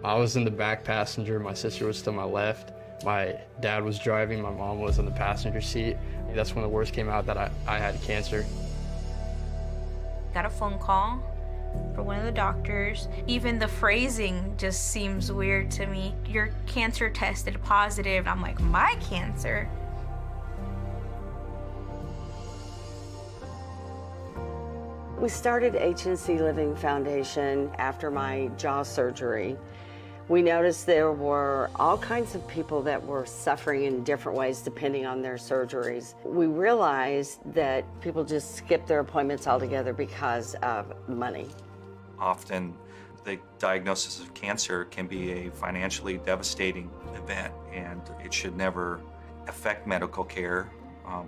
I was in the back passenger, my sister was to my left. My dad was driving, my mom was in the passenger seat. That's when the worst came out that I had cancer. Got a phone call for one of the doctors. Even the phrasing just seems weird to me. Your cancer tested positive. I'm like, my cancer? We started HNC Living Foundation after my jaw surgery. We noticed there were all kinds of people that were suffering in different ways depending on their surgeries. We realized that people just skip their appointments altogether because of money. Often the diagnosis of cancer can be a financially devastating event, and it should never affect medical care,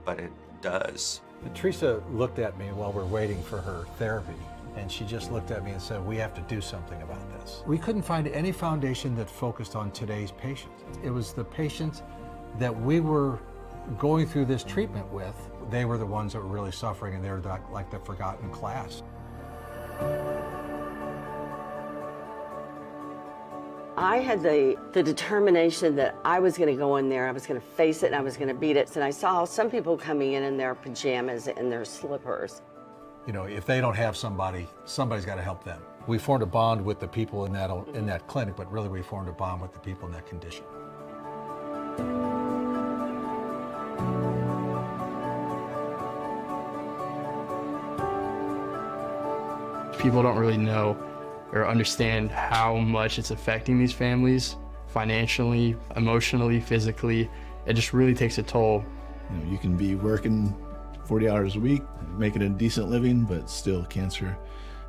but it does. Teresa looked at me while we're waiting for her therapy, and she just looked at me and said, we have to do something about this. We couldn't find any foundation that focused on today's patients. It was the patients that we were going through this treatment with. They were the ones that were really suffering, and they were like the forgotten class. I had the determination that I was going to go in there, I was going to face it, and I was going to beat it. And I saw some people coming in their pajamas and their slippers. You know, if they don't have somebody, somebody's got to help them. We formed a bond with the people in that clinic, but really we formed a bond with the people in that condition. People don't really know or understand how much it's affecting these families financially, emotionally, physically. It just really takes a toll. You know, you can be working 40 hours a week, making a decent living, but still cancer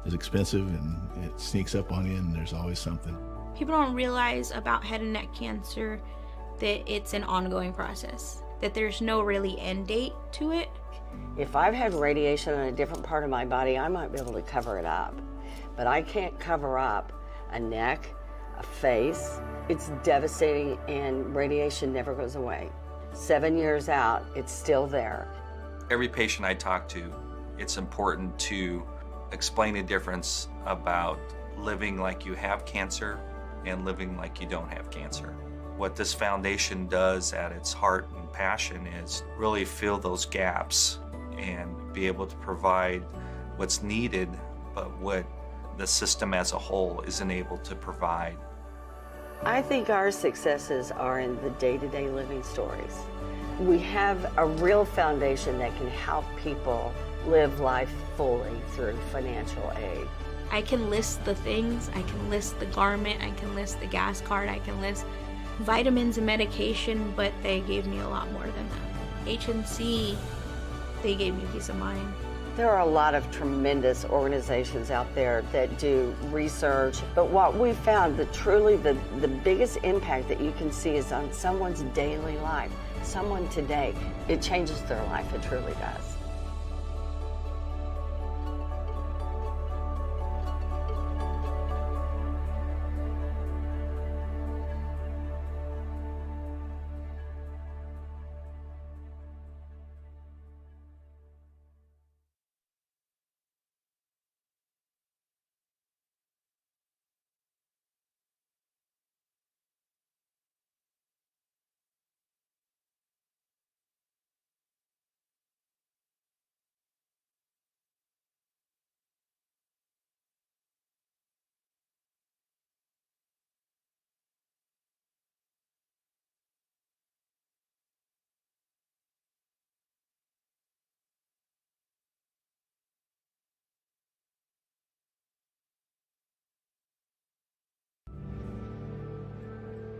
is expensive and it sneaks up on you, and there's always something. People don't realize about head and neck cancer that it's an ongoing process, that there's no really end date to it. If I've had radiation on a different part of my body, I might be able to cover it up. But I can't cover up a neck, a face. It's devastating, and radiation never goes away. 7 years out, it's still there. Every patient I talk to, it's important to explain the difference about living like you have cancer and living like you don't have cancer. What this foundation does at its heart and passion is really fill those gaps and be able to provide what's needed, but what the system as a whole isn't able to provide. I think our successes are in the day-to-day living stories. We have a real foundation that can help people live life fully through financial aid. I can list the things, I can list the garment, I can list the gas card, I can list vitamins and medication, but they gave me a lot more than that. HNC, they gave me peace of mind. There are a lot of tremendous organizations out there that do research, but what we found that truly the biggest impact that you can see is on someone's daily life. Someone today, it changes their life, it truly does.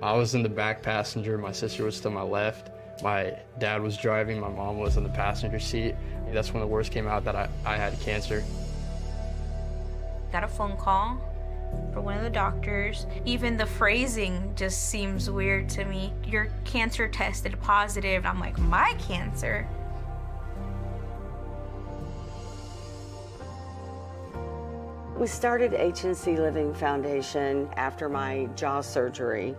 I was in the back passenger, my sister was to my left. My dad was driving, my mom was in the passenger seat. That's when the worst came out that I had cancer. Got a phone call for one of the doctors. Even the phrasing just seems weird to me. Your cancer tested positive. I'm like, my cancer? We started HNC Living Foundation after my jaw surgery.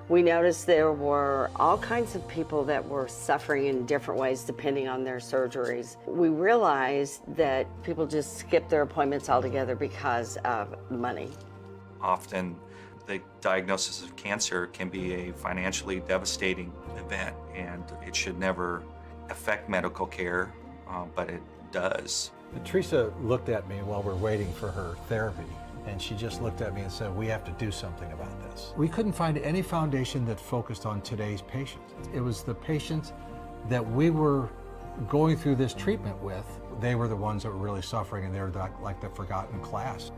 We noticed there were all kinds of people that were suffering in different ways depending on their surgeries. We realized that people just skip their appointments altogether because of money. Often The diagnosis of cancer can be a financially devastating event, and it should never affect medical care, but it does. Teresa looked at me while we're waiting for her therapy, and she just looked at me and said, we have to do something about this. We couldn't find any foundation that focused on today's patients. It was the patients that we were going through this treatment with. They were the ones that were really suffering, and they were like the forgotten class.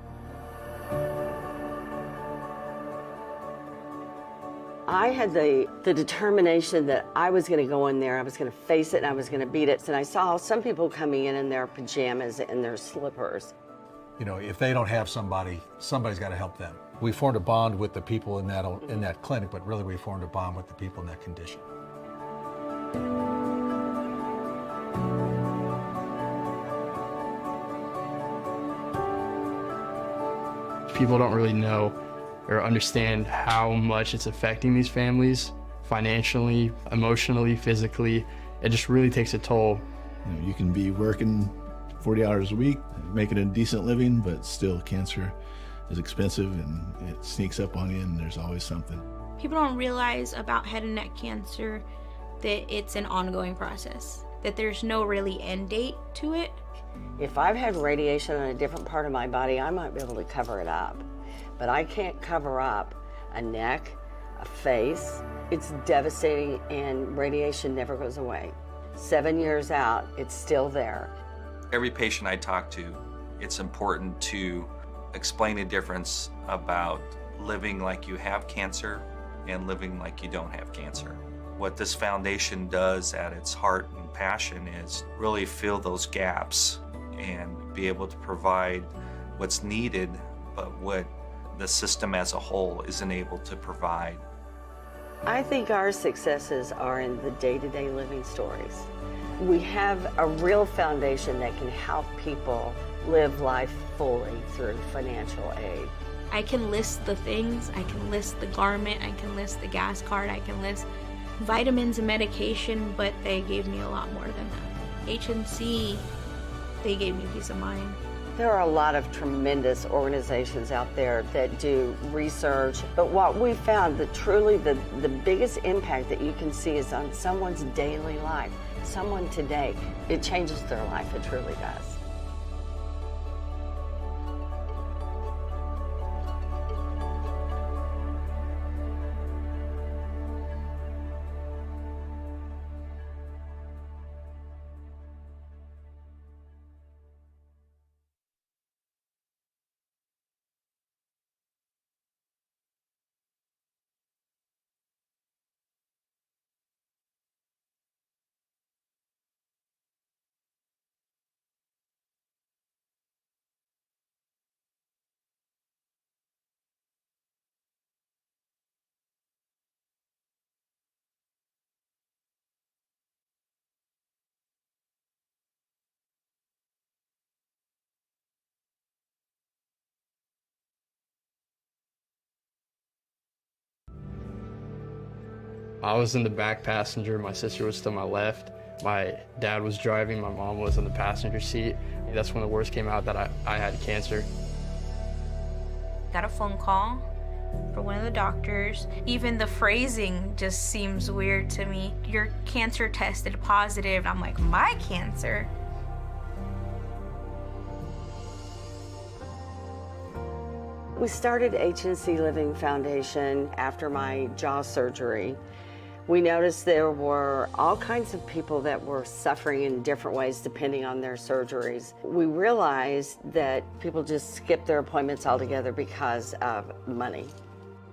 I had the determination that I was going to go in there, I was going to face it, and I was going to beat it. And I saw some people coming in their pajamas and their slippers. You know, if they don't have somebody, somebody's got to help them. We formed a bond with the people in that clinic, but really we formed a bond with the people in that condition. People don't really know or understand how much it's affecting these families financially, emotionally, physically. It just really takes a toll. You know, you can be working 40 hours a week, making a decent living, but still cancer is expensive and it sneaks up on you, and there's always something. People don't realize about head and neck cancer that it's an ongoing process, that there's no really end date to it. If I've had radiation on a different part of my body, I might be able to cover it up. But I can't cover up a neck, a face. It's devastating, and radiation never goes away. 7 years out, it's still there. Every patient I talk to, it's important to explain the difference about living like you have cancer and living like you don't have cancer. What this foundation does at its heart and passion is really fill those gaps and be able to provide what's needed, but what the system as a whole isn't able to provide. I think our successes are in the day-to-day living stories. We have a real foundation that can help people live life fully through financial aid. I can list the things, I can list the garment, I can list the gas card, I can list vitamins and medication, but they gave me a lot more than that. HNC, they gave me peace of mind. There are a lot of tremendous organizations out there that do research, but what we found that truly the biggest impact that you can see is on someone's daily life. Someone today, it changes their life, it truly does. I was in the back passenger, my sister was to my left, my dad was driving, my mom was in the passenger seat. That's when the worst came out, that I had cancer. Got a phone call for one of the doctors. Even the phrasing just seems weird to me. Your cancer tested positive. I'm like, my cancer? We started HNC Living Foundation after my jaw surgery. We noticed there were all kinds of people that were suffering in different ways depending on their surgeries. We realized that people just skip their appointments altogether because of money.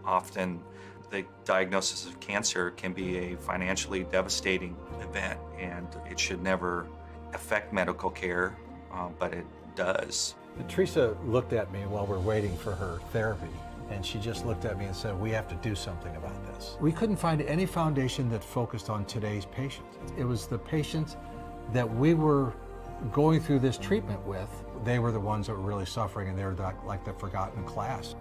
Often the diagnosis of cancer can be a financially devastating event, and it should never affect medical care, but it does. Teresa looked at me while we're waiting for her therapy, and she just looked at me and said, we have to do something about this. We couldn't find any foundation that focused on today's patients. It was the patients that we were going through this treatment with. They were the ones that were really suffering, and they were like the forgotten class.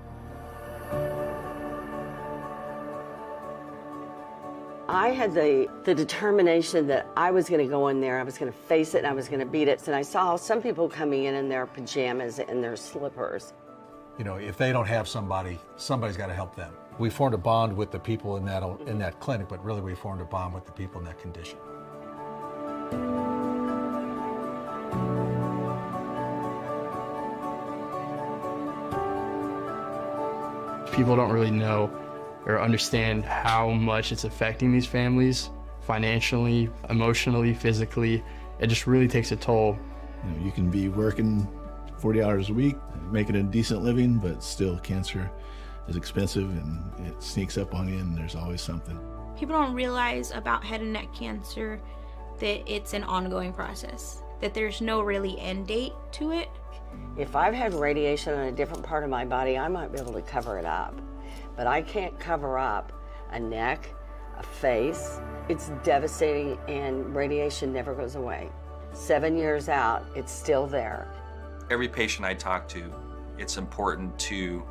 I had the determination that I was going to go in there, I was going to face it, and I was going to beat it. And I saw some people coming in their pajamas and their slippers. You know, if they don't have somebody, somebody's got to help them. We formed a bond with the people in that clinic, but really we formed a bond with the people in that condition. People don't really know or understand how much it's affecting these families financially, emotionally, physically. It just really takes a toll. You know, you can be working 40 hours a week, making a decent living, but still cancer is expensive and it sneaks up on you and there's always something. People don't realize about head and neck cancer that it's an ongoing process, that there's no really end date to it. If I've had radiation on a different part of my body, I might be able to cover it up. But I can't cover up a neck, a face. It's devastating and radiation never goes away. 7 years out, it's still there. Every patient I talk to, it's important to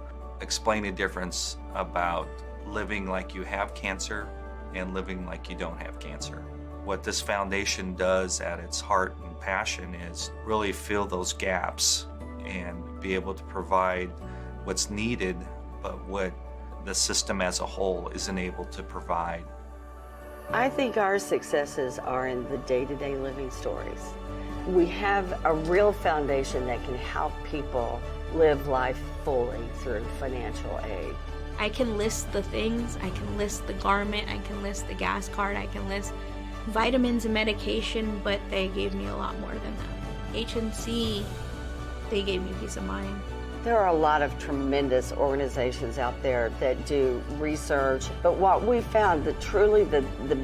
explain the difference about living like you have cancer and living like you don't have cancer. What this foundation does at its heart and passion is really fill those gaps and be able to provide what's needed, but what the system as a whole isn't able to provide. I think our successes are in the day-to-day living stories. We have a real foundation that can help people live life fully through financial aid. I can list the things, I can list the garment, I can list the gas card, I can list vitamins and medication, but they gave me a lot more than that. HNC, they gave me peace of mind. There are a lot of tremendous organizations out there that do research, but what we found that truly the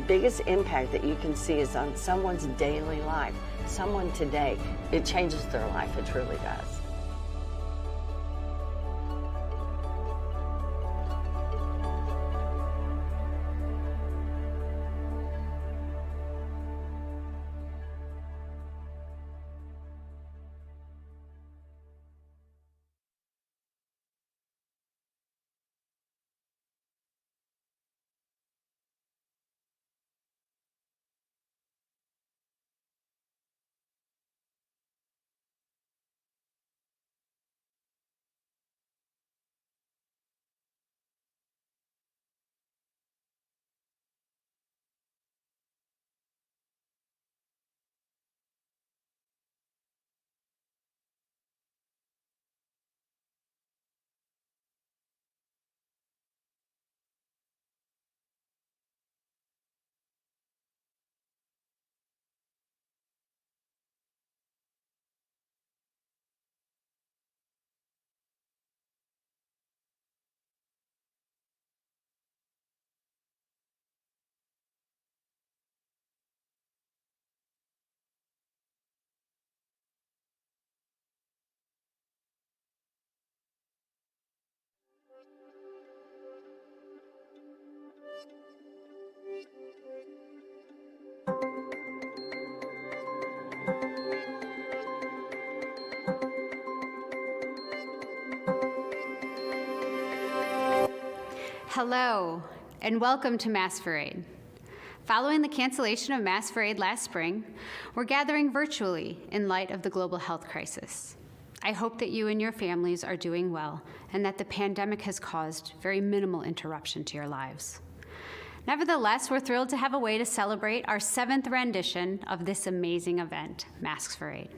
biggest impact that you can see is on someone's daily life. Someone today, it changes their life, it truly does. Hello, and welcome to Mass for Aid. Following the cancellation of Mass for Aid last spring, we're gathering virtually in light of the global health crisis. I hope that you and your families are doing well and that the pandemic has caused very minimal interruption to your lives. Nevertheless, we're thrilled to have a way to celebrate our 7th rendition of this amazing event, Masks for Aid.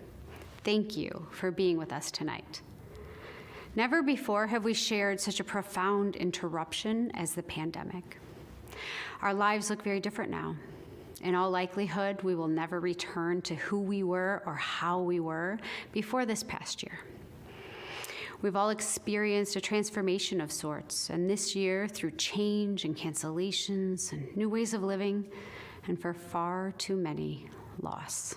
Thank you for being with us tonight. Never before have we shared such a profound interruption as the pandemic. Our lives look very different now. In all likelihood, we will never return to who we were or how we were before this past year. We've all experienced a transformation of sorts, and this year, through change and cancellations and new ways of living, and for far too many, loss.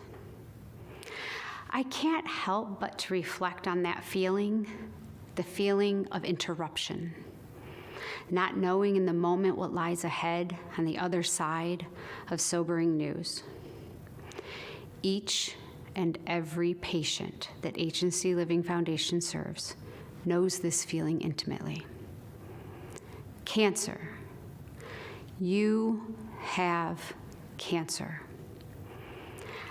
I can't help but to reflect on that feeling, the feeling of interruption, not knowing in the moment what lies ahead on the other side of sobering news. Each and every patient that HNC Living Foundation serves knows this feeling intimately. Cancer. You have cancer.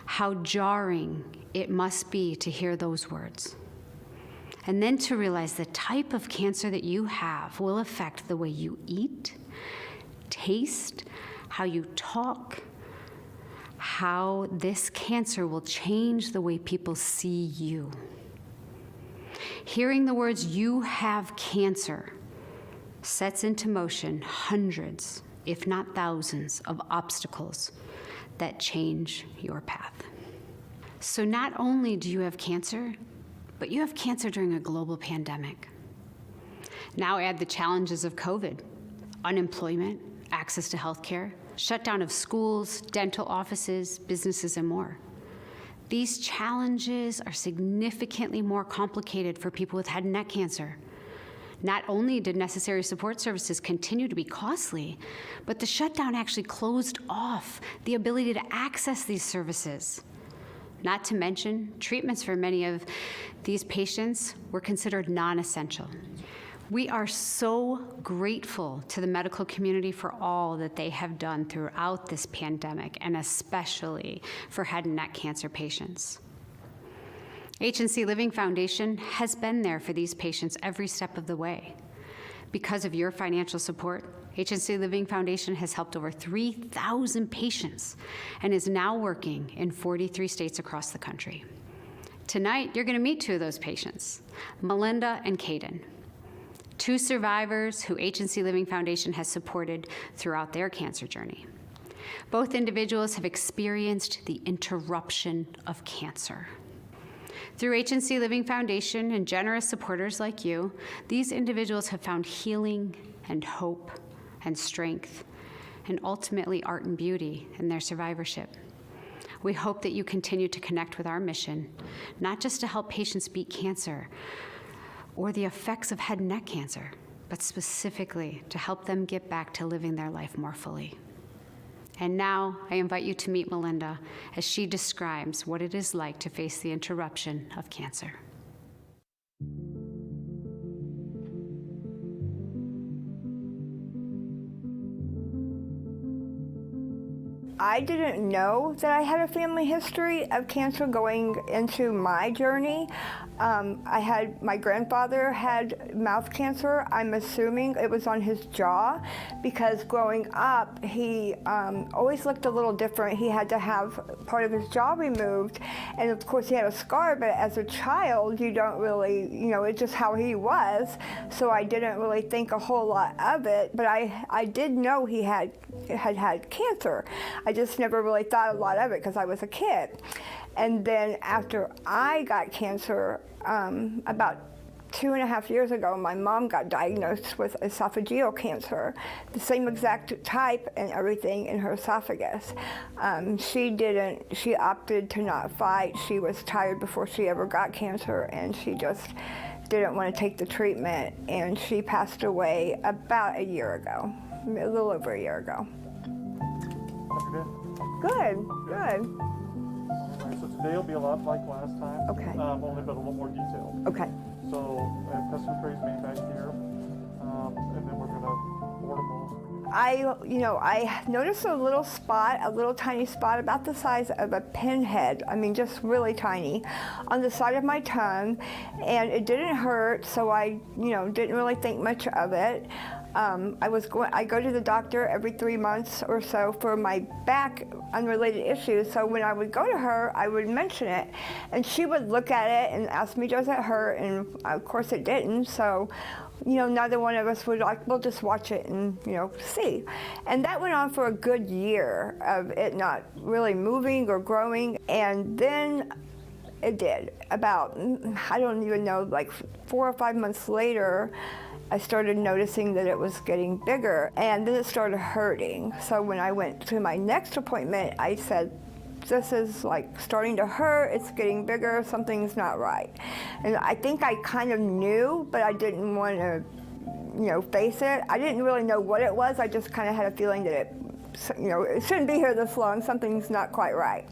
How jarring it must be to hear those words. And then to realize the type of cancer that you have will affect the way you eat, taste, how you talk, how this cancer will change the way people see you. Hearing the words, "you have cancer," sets into motion hundreds, if not thousands, of obstacles that change your path. So not only do you have cancer, but you have cancer during a global pandemic. Now add the challenges of COVID, unemployment, access to healthcare, shutdown of schools, dental offices, businesses, and more. These challenges are significantly more complicated for people with head and neck cancer. Not only did necessary support services continue to be costly, but the shutdown actually closed off the ability to access these services. Not to mention, treatments for many of these patients were considered non-essential. We are so grateful to the medical community for all that they have done throughout this pandemic, and especially for head and neck cancer patients. HNC Living Foundation has been there for these patients every step of the way. Because of your financial support, HNC Living Foundation has helped over 3,000 patients and is now working in 43 states across the country. Tonight, you're going to meet two of those patients, Melinda and Caden, two survivors who HNC Living Foundation has supported throughout their cancer journey. Both individuals have experienced the interruption of cancer. Through HNC Living Foundation and generous supporters like you, these individuals have found healing and hope and strength, and ultimately art and beauty in their survivorship. We hope that you continue to connect with our mission, not just to help patients beat cancer or the effects of head and neck cancer, but specifically to help them get back to living their life more fully. And now I invite you to meet Melinda as she describes what it is like to face the interruption of cancer. I didn't know that I had a family history of cancer going into my journey. My grandfather had mouth cancer. I'm assuming it was on his jaw because growing up, he always looked a little different. He had to have part of his jaw removed. And of course he had a scar, but as a child, you don't really, it's just how he was. So I didn't really think a whole lot of it, but I did know he had cancer. I just never really thought a lot of it because I was a kid. And then after I got cancer, about 2.5 years ago, my mom got diagnosed with esophageal cancer, the same exact type and everything in her esophagus. She opted to not fight. She was tired before she ever got cancer, and she just didn't want to take the treatment, and she passed away about a year ago, a little over a year ago. Good, good. Right, so today will be a lot like last time. Okay. Only but a little more detailed. Okay. So I have custom trays made back here, and then we're gonna board them all. I noticed a little tiny spot about the size of a pinhead. I mean, just really tiny, on the side of my tongue, and it didn't hurt, so I, didn't really think much of it. I go to the doctor every 3 months or so for my back unrelated issues. So when I would go to her, I would mention it, and she would look at it and ask me, does it hurt? And of course it didn't. So, neither one of us would we'll just watch it and, see. And that went on for a good year of it not really moving or growing. And then it did. About, I don't even know, like 4 or 5 months later, I started noticing that it was getting bigger, and then it started hurting. So when I went to my next appointment, I said, this is like starting to hurt, it's getting bigger, something's not right. And I think I kind of knew, but I didn't want to, face it. I didn't really know what it was, I just kind of had a feeling that it shouldn't be here this long, something's not quite right.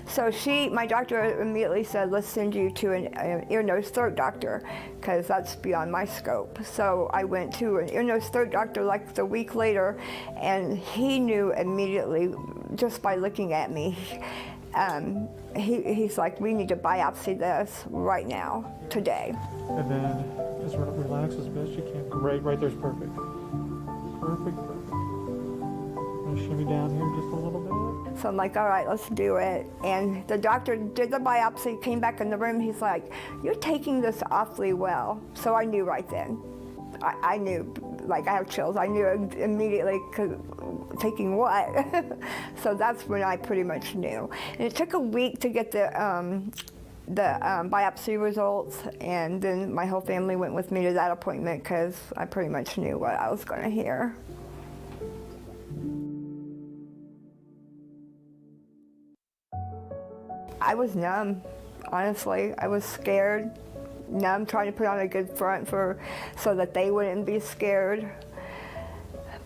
So my doctor immediately said, let's send you to an ear, nose, throat doctor, because that's beyond my scope. So I went to an ear, nose, throat doctor like the week later, and he knew immediately just by looking at me. he's like, we need to biopsy this right now, today. And then just relax as best you can. Great, right there's perfect. Perfect, perfect. I'm gonna shimmy down here just a little bit. So I'm like, all right, let's do it. And the doctor did the biopsy, came back in the room. He's like, you're taking this awfully well. So I knew right then. I knew, like I have chills. I knew immediately, taking what? So that's when I pretty much knew. And it took a week to get the biopsy results, and then my whole family went with me to that appointment because I pretty much knew what I was going to hear. I was numb, honestly. I was scared, numb, trying to put on a good front so that they wouldn't be scared.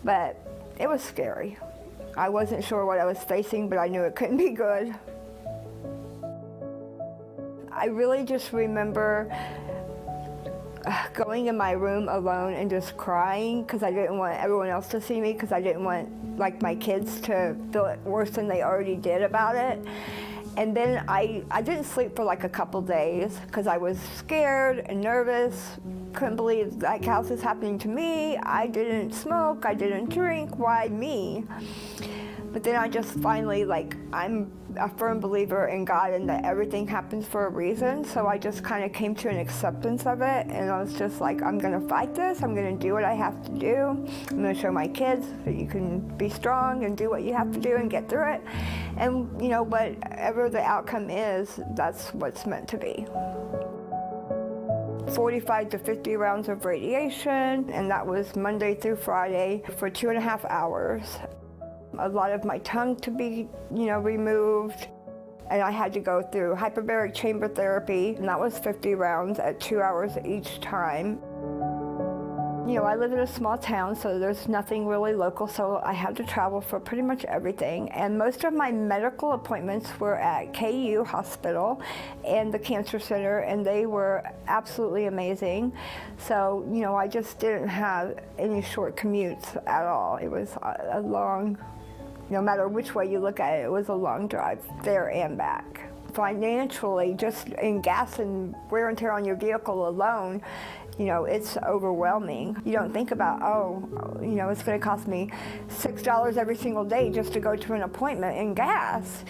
But it was scary. I wasn't sure what I was facing, but I knew it couldn't be good. I really just remember going in my room alone and just crying because I didn't want everyone else to see me, because I didn't want like my kids to feel it worse than they already did about it. And then I didn't sleep for like a couple days because I was scared and nervous. Couldn't believe like how this is happening to me. I didn't smoke, I didn't drink, why me? But then I just finally, like, I'm a firm believer in God and that everything happens for a reason. So I just kind of came to an acceptance of it. And I was just like, I'm going to fight this. I'm going to do what I have to do. I'm going to show my kids that you can be strong and do what you have to do and get through it. And, you know, whatever the outcome is, that's what's meant to be. 45 to 50 rounds of radiation, and that was Monday through Friday for 2.5 hours. A lot of my tongue to be, removed. And I had to go through hyperbaric chamber therapy, and that was 50 rounds at 2 hours each time. I live in a small town, so there's nothing really local, so I had to travel for pretty much everything. And most of my medical appointments were at KU Hospital and the Cancer Center, and they were absolutely amazing. So, I just didn't have any short commutes at all. It was a long, no matter which way you look at it, it was a long drive there and back. Financially, just in gas and wear and tear on your vehicle alone, it's overwhelming. You don't think about, it's going to cost me $6 every single day just to go to an appointment in gas.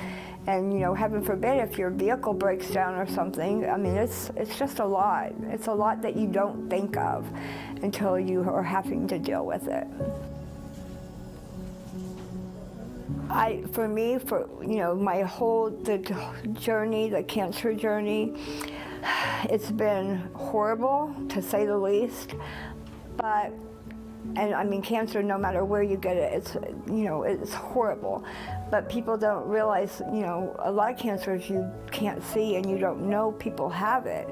And, heaven forbid if your vehicle breaks down or something. I mean, it's just a lot. It's a lot that you don't think of until you are having to deal with it. My whole journey, the cancer journey, it's been horrible, to say the least. Cancer, no matter where you get it, it's horrible. But people don't realize, a lot of cancers you can't see and you don't know people have it.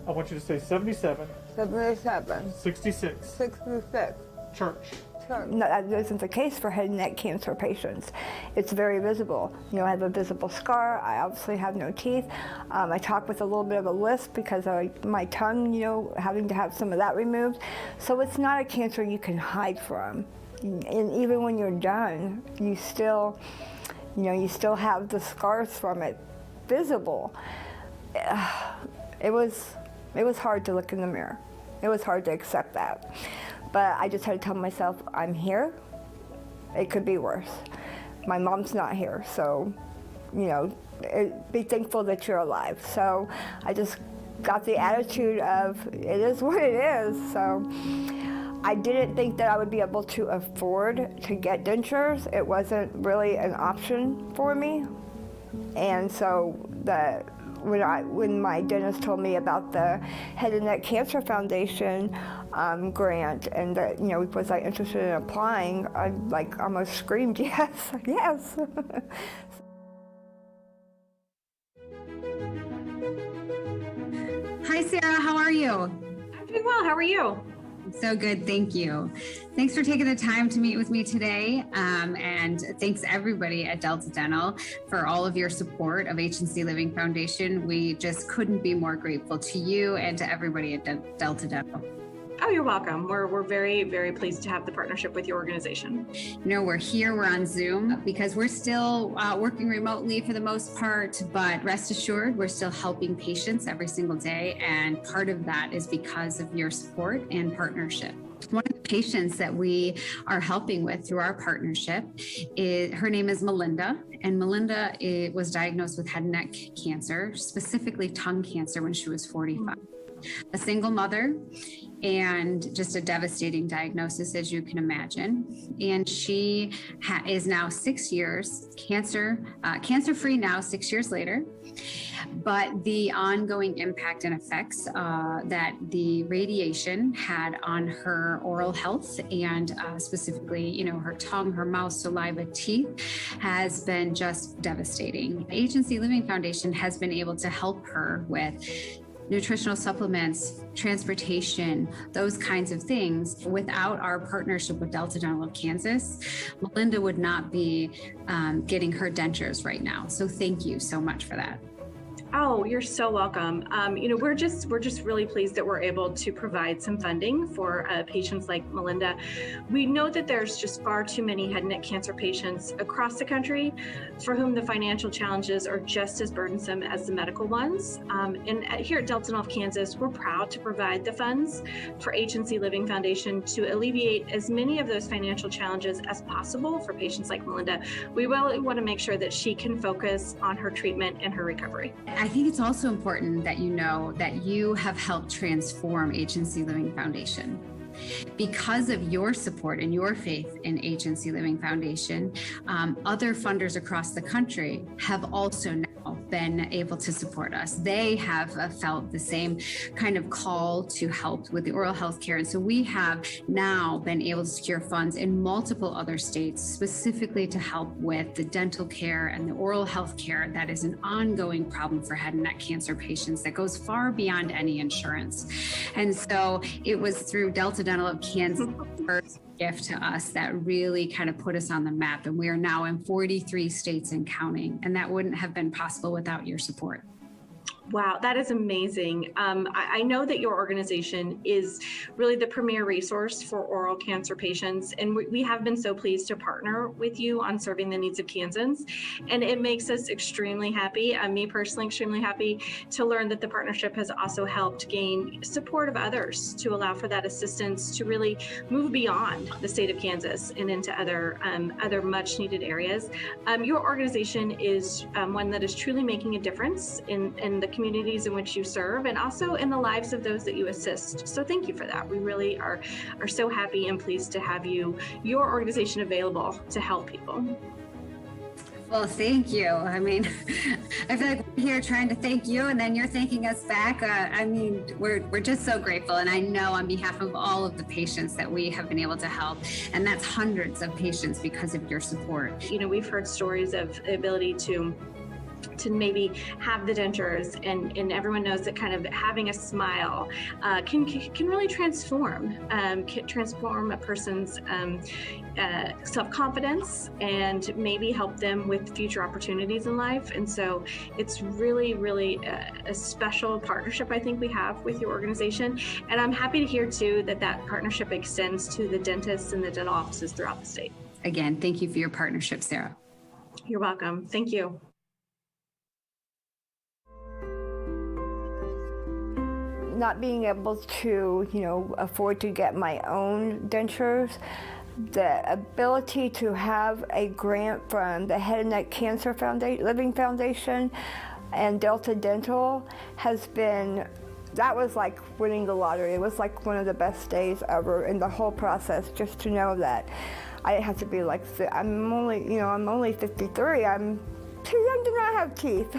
I want you to say 77. 77. 66. 66. Church. No, that isn't the case for head and neck cancer patients. It's very visible. I have a visible scar. I obviously have no teeth. I talk with a little bit of a lisp because of my tongue, having to have some of that removed. So it's not a cancer you can hide from. And even when you're done, you still have the scars from it visible. It was hard to look in the mirror. It was hard to accept that. But I just had to tell myself, I'm here. It could be worse. My mom's not here, so, be thankful that you're alive. So I just got the attitude of, it is what it is. So I didn't think that I would be able to afford to get dentures. It wasn't really an option for me. And so when my dentist told me about the Head and Neck Cancer Foundation grant, and that was I interested in applying, I almost screamed yes, yes. Hi, Sarah. How are you? I'm doing well. How are you? So good. Thank you. Thanks for taking the time to meet with me today. And thanks everybody at Delta Dental for all of your support of HNC Living Foundation. We just couldn't be more grateful to you and to everybody at Delta Dental. Oh, you're welcome. We're very, very pleased to have the partnership with your organization. We're here, we're on Zoom because we're still working remotely for the most part, but rest assured, we're still helping patients every single day. And part of that is because of your support and partnership. One of the patients that we are helping with through our partnership her name is Melinda, and Melinda was diagnosed with head and neck cancer, specifically tongue cancer, when she was 45. A single mother, and just a devastating diagnosis, as you can imagine. And she is now 6 years cancer-free now, 6 years later. But the ongoing impact and effects that the radiation had on her oral health and specifically, her tongue, her mouth, saliva, teeth has been just devastating. HNC Living Foundation has been able to help her with nutritional supplements, transportation, those kinds of things. Without our partnership with Delta Dental of Kansas, Melinda would not be getting her dentures right now. So thank you so much for that. Oh, you're so welcome. We're just really pleased that we're able to provide some funding for patients like Melinda. We know that there's just far too many head and neck cancer patients across the country for whom the financial challenges are just as burdensome as the medical ones. And here at Delta Dental of Kansas, we're proud to provide the funds for HNC Living Foundation to alleviate as many of those financial challenges as possible for patients like Melinda. We really want to make sure that she can focus on her treatment and her recovery. I think it's also important that you know that you have helped transform HNC Living Foundation. Because of your support and your faith in HNC Living Foundation, other funders across the country have also now been able to support us. They have felt the same kind of call to help with the oral health care. And so we have now been able to secure funds in multiple other states, specifically to help with the dental care and the oral health care that is an ongoing problem for head and neck cancer patients that goes far beyond any insurance. And so it was through Delta Dental of Kansas' first gift to us that really kind of put us on the map. And we are now in 43 states and counting. And that wouldn't have been possible without your support. Wow, that is amazing. I know that your organization is really the premier resource for oral cancer patients, and we have been so pleased to partner with you on serving the needs of Kansans. And it makes us extremely happy, me personally extremely happy, to learn that the partnership has also helped gain support of others to allow for that assistance to really move beyond the state of Kansas and into other much needed areas. Your organization is one that is truly making a difference in the communities in which you serve and also in the lives of those that you assist. So thank you for that. We really are so happy and pleased to have your organization available to help people. Well, thank you. I mean, I feel like we're here trying to thank you and then you're thanking us back. We're just so grateful. And I know on behalf of all of the patients that we have been able to help, and that's hundreds of patients because of your support. We've heard stories of the ability to maybe have the dentures, and everyone knows that kind of having a smile can really transform a person's self-confidence and maybe help them with future opportunities in life. And so it's really, really a special partnership I think we have with your organization. And I'm happy to hear too that partnership extends to the dentists and the dental offices throughout the state. Again, thank you for your partnership, Sarah. You're welcome. Thank you. Not being able to, afford to get my own dentures, the ability to have a grant from the Head and Neck Cancer Living Foundation and Delta Dental that was like winning the lottery. It was like one of the best days ever in the whole process, just to know that I didn't have to be like, I'm only 53, I'm too young to not have teeth.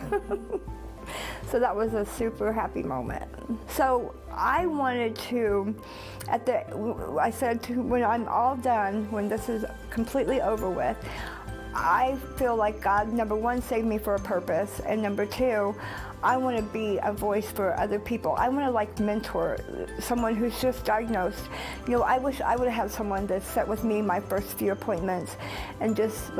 So that was a super happy moment. So I wanted to, I said when I'm all done, when this is completely over with, I feel like God, number one, saved me for a purpose, and number two, I want to be a voice for other people. I want to mentor someone who's just diagnosed. I wish I would have had someone that sat with me my first few appointments and just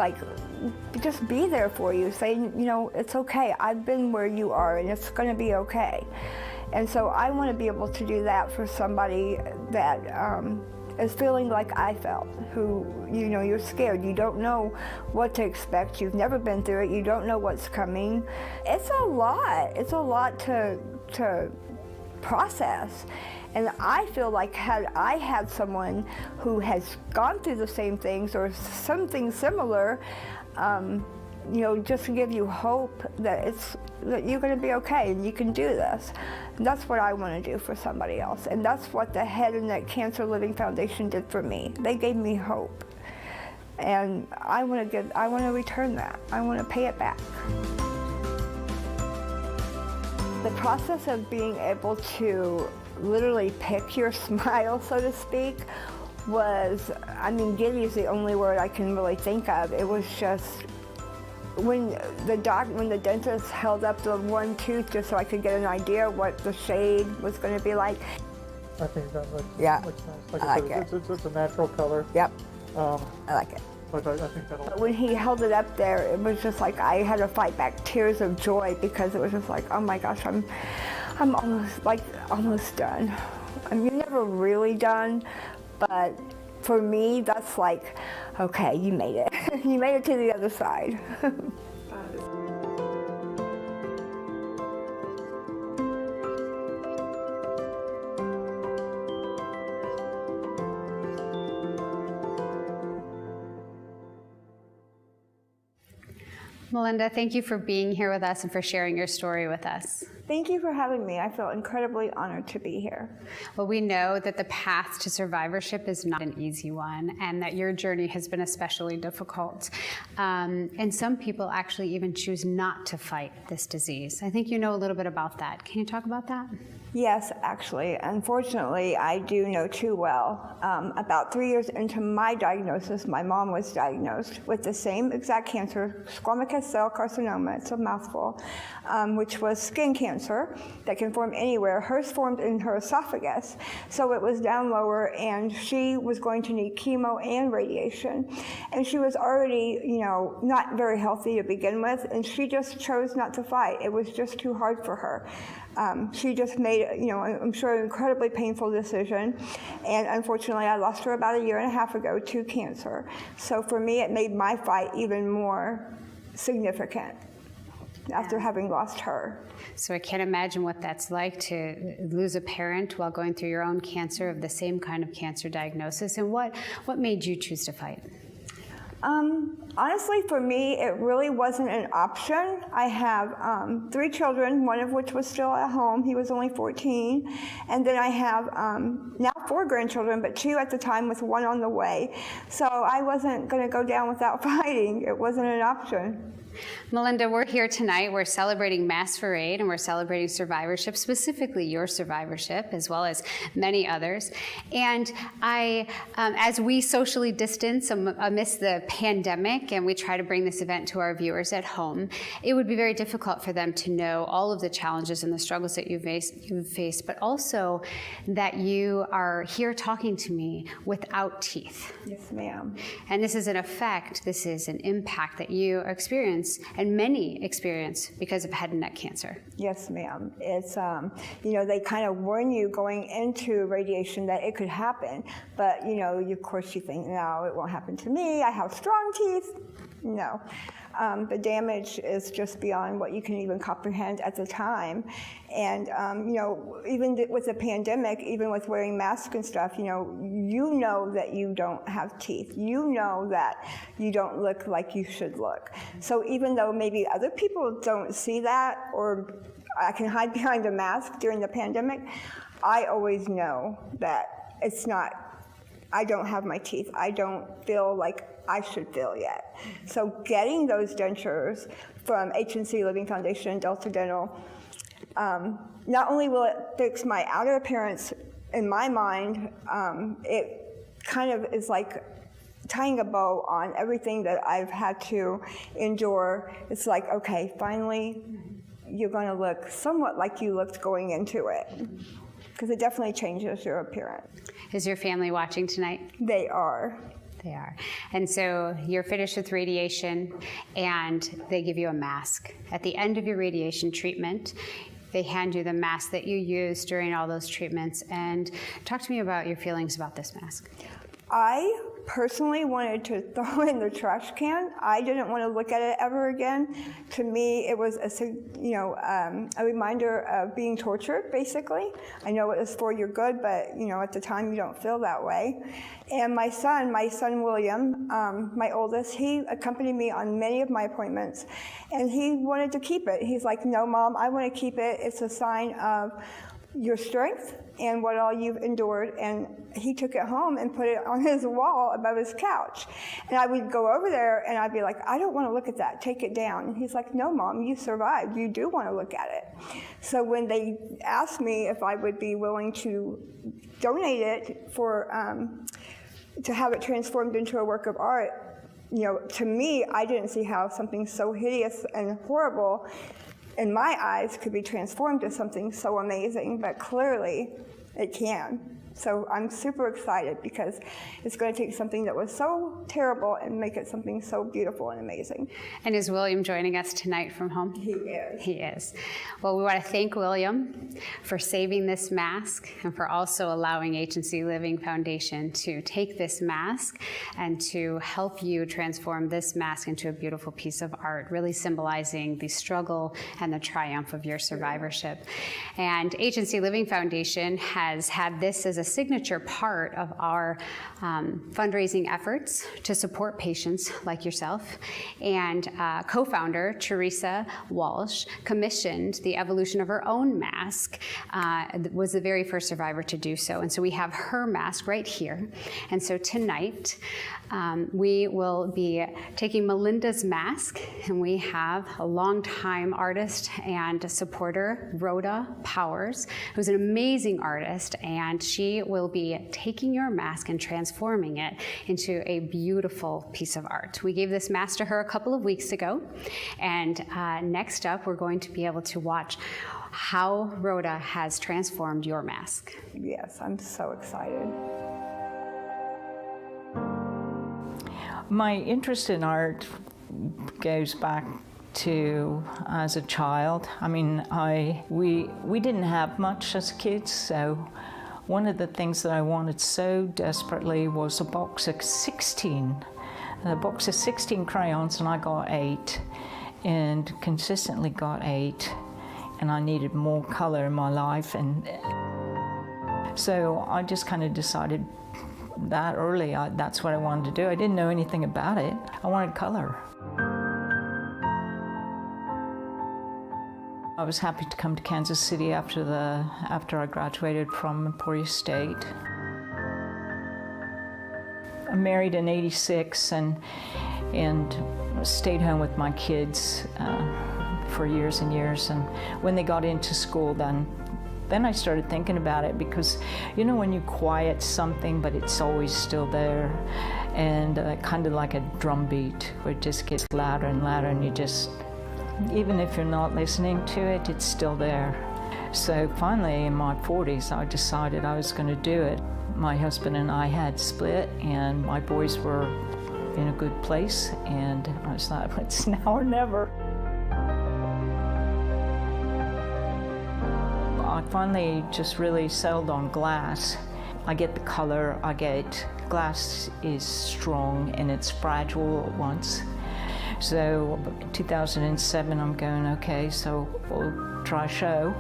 be there for you, saying, it's okay. I've been where you are and it's going to be okay. And so I want to be able to do that for somebody that is feeling like I felt, who, you know, you're scared. You don't know what to expect. You've never been through it. You don't know what's coming. It's a lot. It's a lot to process. And I feel like had I had someone who has gone through the same things or something similar, you know, just to give you hope that you're going to be okay and you can do this. And that's what I want to do for somebody else. And that's what the Head and Neck Cancer Living Foundation did for me. They gave me hope. And I want to return that. I want to pay it back. The process of being able to literally pick your smile, so to speak, was, I mean, giddy is the only word I can really think of. It was just, when the dentist held up the one tooth just so I could get an idea what the shade was going to be like. I think that looks Yeah, nice. Like I I like said, it's a natural color. Yep, I like it. But I think that'll. When he held it up there, it was just like I had to fight back tears of joy because it was just like, oh my gosh, I'm almost done. I mean, you're never really done, but for me, that's like, okay, you made it. You made it to the other side. Melinda, thank you for being here with us and for sharing your story with us. Thank you for having me. I feel incredibly honored to be here. Well, we know that the path to survivorship is not an easy one, and that your journey has been especially difficult. And some people actually even choose not to fight this disease. I think you know a little bit about that. Can you talk about that? Yes, actually. Unfortunately, I do know too well. About 3 years into my diagnosis, my mom was diagnosed with the same exact cancer, squamous cell carcinoma, it's a mouthful, which was skin cancer that can form anywhere. Hers formed in her esophagus, so it was down lower, and she was going to need chemo and radiation. And she was already, you know, not very healthy to begin with, and she just chose not to fight. It was just too hard for her. She just made, you know, I'm sure, an incredibly painful decision. And unfortunately, I lost her about 1.5 years ago to cancer. So for me, it made my fight even more significant after having lost her. So I can't imagine what that's like to lose a parent while going through your own cancer of the same kind of cancer diagnosis. And what made you choose to fight? Honestly, for me, it really wasn't an option. I have 3 children, one of which was still at home. He was only 14. And then I have now 4 grandchildren, but 2 at the time with 1 on the way. So I wasn't going to go down without fighting. It wasn't an option. Melinda, we're here tonight. We're celebrating Mass for Aid, and we're celebrating survivorship, specifically your survivorship, as well as many others. And as we socially distance amidst the pandemic, and we try to bring this event to our viewers at home, it would be very difficult for them to know all of the challenges and the struggles that you've faced, but also that you are here talking to me without teeth. Yes, ma'am. And this is an effect, this is an impact that you experience, and many experience, because of head and neck cancer. Yes, ma'am. It's, you know, they kind of warn you going into radiation that it could happen, but, you know, of course you think, no, it won't happen to me. I have strong teeth. No. The damage is just beyond what you can even comprehend at the time. And, you know, even with the pandemic, even with wearing masks and stuff, you know that you don't have teeth. You know that you don't look like you should look. So even though maybe other people don't see that, or I can hide behind a mask during the pandemic, I always know that it's not, I don't have my teeth. I don't feel like I should feel yet. So getting those dentures from HNC Living Foundation and Delta Dental, not only will it fix my outer appearance in my mind, it kind of is like tying a bow on everything that I've had to endure. It's like, okay, finally, you're going to look somewhat like you looked going into it, because it definitely changes your appearance. Is your family watching tonight? They are. They are. And so you're finished with radiation, and they give you a mask. At the end of your radiation treatment, they hand you the mask that you used during all those treatments. And talk to me about your feelings about this mask. I personally wanted to throw it in the trash can. I didn't want to look at it ever again. To me, it was a reminder of being tortured, basically. I know it was for your good, but at the time you don't feel that way. And my son William, my oldest, he accompanied me on many of my appointments, and he wanted to keep it. He's like, "No, Mom, I want to keep it. It's a sign of your strength and what all you've endured." And he took it home and put it on his wall above his couch. And I would go over there and I'd be like, "I don't want to look at that, take it down." And he's like, "No, Mom, you survived, you do want to look at it." So when they asked me if I would be willing to donate it for, to have it transformed into a work of art, to me, I didn't see how something so hideous and horrible in my eyes could be transformed to something so amazing, but clearly it can. So I'm super excited because it's going to take something that was so terrible and make it something so beautiful and amazing. And is William joining us tonight from home? He is. He is. Well, we want to thank William for saving this mask and for also allowing HNC Living Foundation to take this mask and to help you transform this mask into a beautiful piece of art, really symbolizing the struggle and the triumph of your survivorship. And HNC Living Foundation has had this as a signature part of our fundraising efforts to support patients like yourself. And co-founder Teresa Walsh commissioned the evolution of her own mask, was the very first survivor to do so. And so we have her mask right here. And so tonight we will be taking Melinda's mask, and we have a longtime artist and supporter, Rhoda Powers, who's an amazing artist, and she will be taking your mask and transforming it into a beautiful piece of art. We gave this mask to her a couple of weeks ago, and next up we're going to be able to watch how Rhoda has transformed your mask. Yes, I'm so excited. My interest in art goes back to as a child. I mean, we didn't have much as kids, so one of the things that I wanted so desperately was a box of 16 crayons, and I got 8, and consistently got 8, and I needed more color in my life, and so I just kind of decided that early that's what I wanted to do. I didn't know anything about it. I wanted color. I was happy to come to Kansas City after I graduated from Emporia State. I married in '86 and stayed home with my kids for years and years. And when they got into school, then I started thinking about it, because when you quiet something but it's always still there, and kind of like a drum beat where it just gets louder and louder, and you just, even if you're not listening to it, it's still there. So finally in my 40s I decided I was going to do it. My husband and I had split, and my boys were in a good place, and I was like, it's now or never. I finally just really settled on glass. I get the color, glass is strong and it's fragile at once. So 2007 I'm going, okay, so we'll try a show.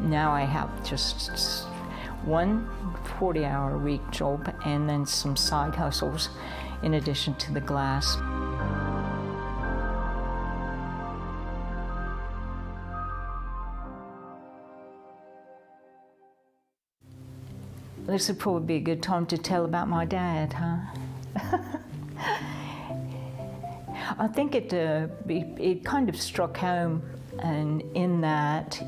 Now I have just one 40-hour-a-week job and then some side hustles in addition to the glass. This would probably be a good time to tell about my dad, huh? I think it kind of struck home, and in that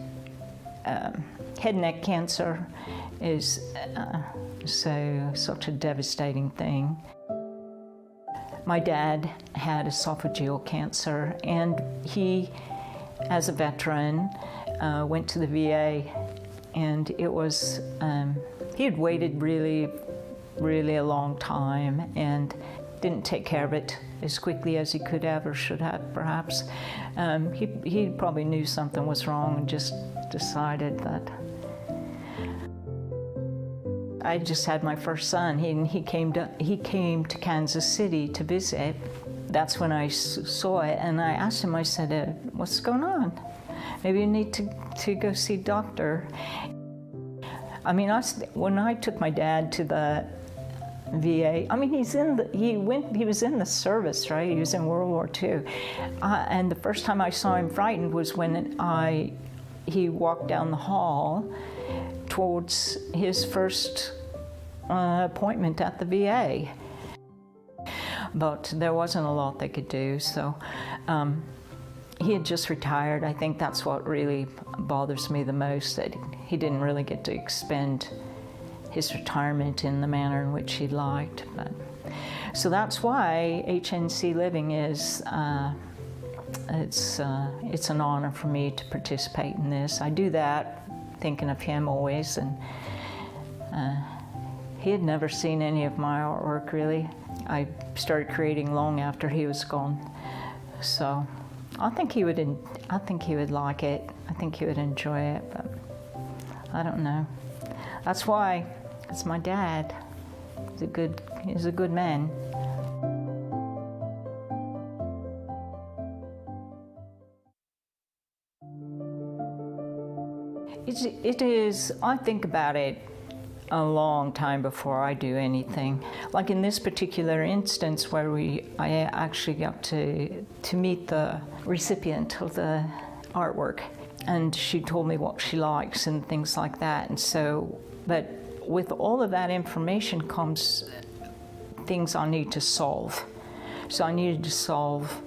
head and neck cancer is such a devastating thing. My dad had esophageal cancer, and he, as a veteran, went to the VA, and it was, he had waited really a long time, and didn't take care of it as quickly as he could have or should have, perhaps. He probably knew something was wrong and just decided that. I just had my first son. He came to Kansas City to visit. That's when I saw it, and I asked him, I said, what's going on? Maybe you need to go see a doctor. I mean, when I took my dad to the VA, I mean, he was in the service, right? He was in World War II. And the first time I saw him frightened was when he walked down the hall towards his first appointment at the VA. But there wasn't a lot they could do, so he had just retired. I think that's what really bothers me the most, that he didn't really get to expend his retirement in the manner in which he liked. So that's why HNC Living is, it's an honor for me to participate in this. I do that thinking of him always, and he had never seen any of my artwork, really. I started creating long after he was gone. So I think he would like it. I think he would enjoy it, but I don't know. That's why it's my dad. He's a good man. It is, I think about it a long time before I do anything. Like in this particular instance where I actually got to meet the recipient of the artwork, and she told me what she likes and things like that. And so, but with all of that information comes things I need to solve. So I needed to solve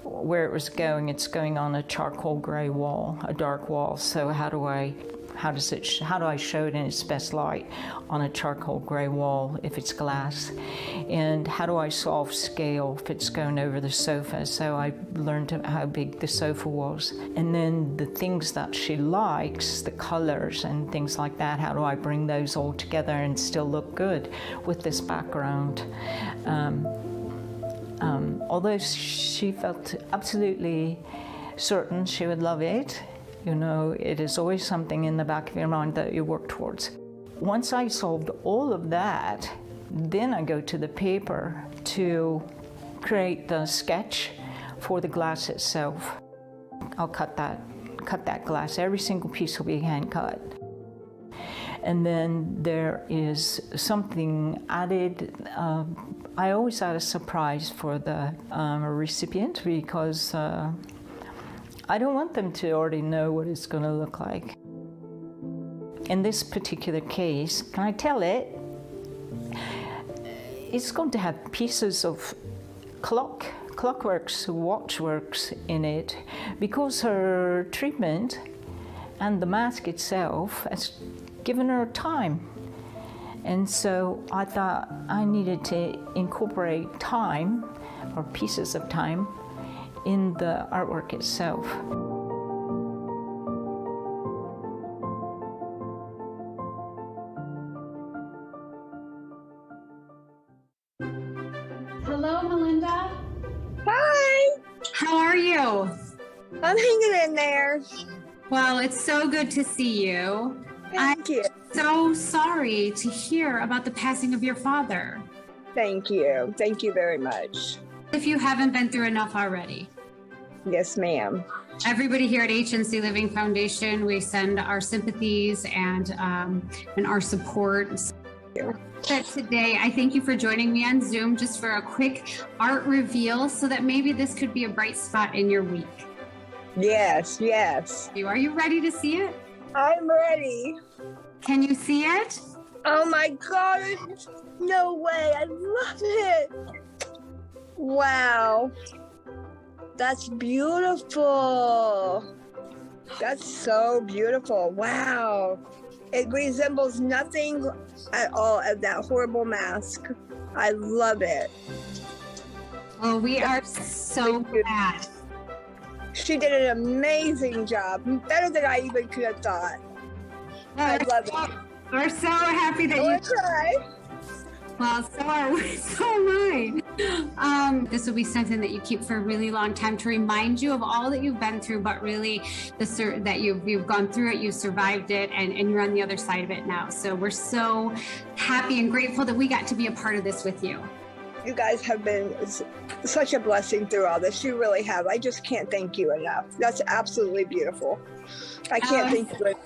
where it was going. It's going on a charcoal gray wall, a dark wall. So how do I show it in its best light on a charcoal gray wall if it's glass? And how do I solve scale if it's going over the sofa? So I learned how big the sofa was. And then the things that she likes, the colors and things like that, how do I bring those all together and still look good with this background? Although she felt absolutely certain she would love it, you know, it is always something in the back of your mind that you work towards. Once I solved all of that, then I go to the paper to create the sketch for the glass itself. I'll cut that glass. Every single piece will be hand cut. And then there is something added. I always add a surprise for the recipient, because I don't want them to already know what it's going to look like. In this particular case, can I tell it? It's going to have pieces of clockworks, watchworks in it, because her treatment and the mask itself has given her time. And so I thought I needed to incorporate time, or pieces of time, in the artwork itself. Hello, Melinda. Hi. How are you? I'm hanging in there. Well, it's so good to see you. Thank you. So sorry to hear about the passing of your father. Thank you. Thank you very much. If you haven't been through enough already. Yes, ma'am. Everybody here at HNC Living Foundation, we send our sympathies and our support. But today, I thank you for joining me on Zoom just for a quick art reveal, so that maybe this could be a bright spot in your week. Yes, yes. Are you ready to see it? I'm ready. Can you see it? Oh my God, no way, I love it. Wow, that's beautiful. That's so beautiful, wow. It resembles nothing at all of that horrible mask. I love it. Oh, we are so glad. She did an amazing job, better than I even could have thought. I love it. We're so happy that you. Cry. Well, so am I. This will be something that you keep for a really long time to remind you of all that you've been through, but really that you've gone through it, you've survived it, and you're on the other side of it now. So we're so happy and grateful that we got to be a part of this with you. You guys have been such a blessing through all this. You really have. I just can't thank you enough. That's absolutely beautiful. I can't thank you enough.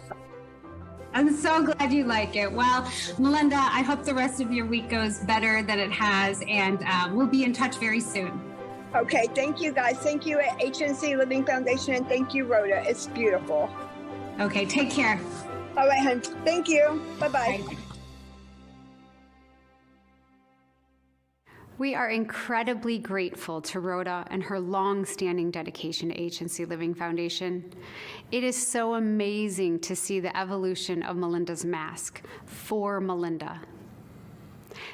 I'm so glad you like it. Well, Melinda, I hope the rest of your week goes better than it has, and we'll be in touch very soon. Okay, thank you guys. Thank you at HNC Living Foundation, and thank you, Rhoda. It's beautiful. Okay, take care. All right, hon. Thank you. Bye-bye. Bye. We are incredibly grateful to Rhoda and her long-standing dedication to HNC Living Foundation. It is so amazing to see the evolution of Melinda's mask for Melinda.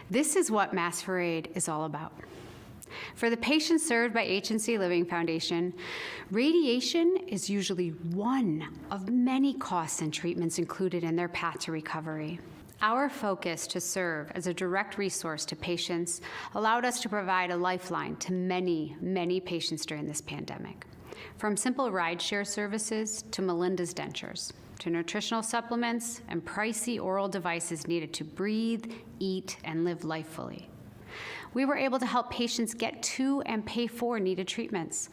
This is what Mask for Aid is all about. For the patients served by HNC Living Foundation, radiation is usually one of many costs and treatments included in their path to recovery. Our focus to serve as a direct resource to patients allowed us to provide a lifeline to many, many patients during this pandemic. From simple rideshare services to Melinda's dentures, to nutritional supplements and pricey oral devices needed to breathe, eat, and live life fully. We were able to help patients get to and pay for needed treatments.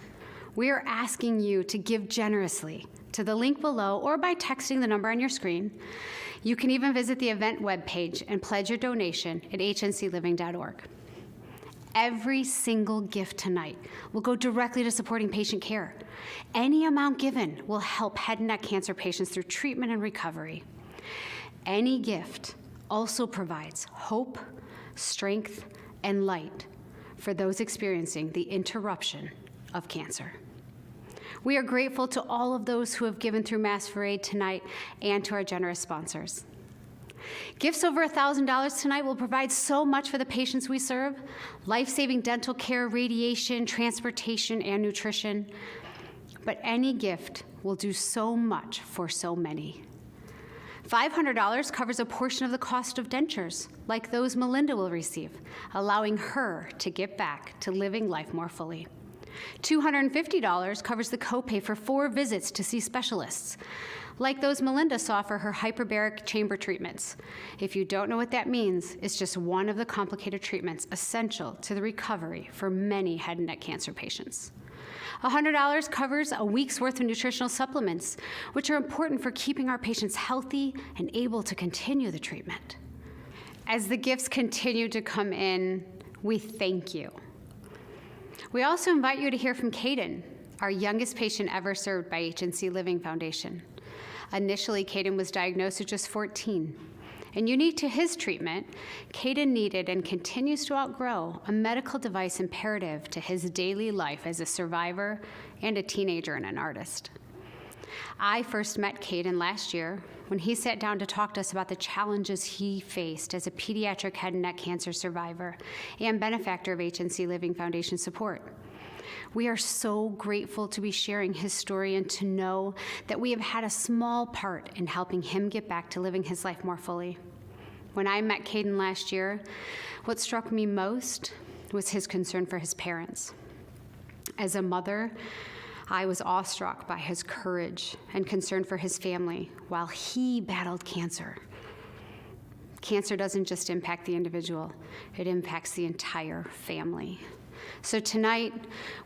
We are asking you to give generously to the link below or by texting the number on your screen. You can even visit the event webpage and pledge your donation at hncliving.org. Every single gift tonight will go directly to supporting patient care. Any amount given will help head and neck cancer patients through treatment and recovery. Any gift also provides hope, strength, and light for those experiencing the interruption of cancer. We are grateful to all of those who have given through Mask for Aid tonight and to our generous sponsors. Gifts over $1,000 tonight will provide so much for the patients we serve: life-saving dental care, radiation, transportation, and nutrition. But any gift will do so much for so many. $500 covers a portion of the cost of dentures, like those Melinda will receive, allowing her to get back to living life more fully. $250 covers the copay for 4 visits to see specialists, like those Melinda saw for her hyperbaric chamber treatments. If you don't know what that means, it's just one of the complicated treatments essential to the recovery for many head and neck cancer patients. $100 covers a week's worth of nutritional supplements, which are important for keeping our patients healthy and able to continue the treatment. As the gifts continue to come in, we thank you. We also invite you to hear from Caden, our youngest patient ever served by HNC Living Foundation. Initially, Caden was diagnosed at just 14. And unique to his treatment, Caden needed and continues to outgrow a medical device imperative to his daily life as a survivor and a teenager and an artist. I first met Caden last year when he sat down to talk to us about the challenges he faced as a pediatric head and neck cancer survivor and benefactor of HNC Living Foundation support. We are so grateful to be sharing his story and to know that we have had a small part in helping him get back to living his life more fully. When I met Caden last year, what struck me most was his concern for his parents. As a mother, I was awestruck by his courage and concern for his family while he battled cancer. Cancer doesn't just impact the individual, it impacts the entire family. So tonight,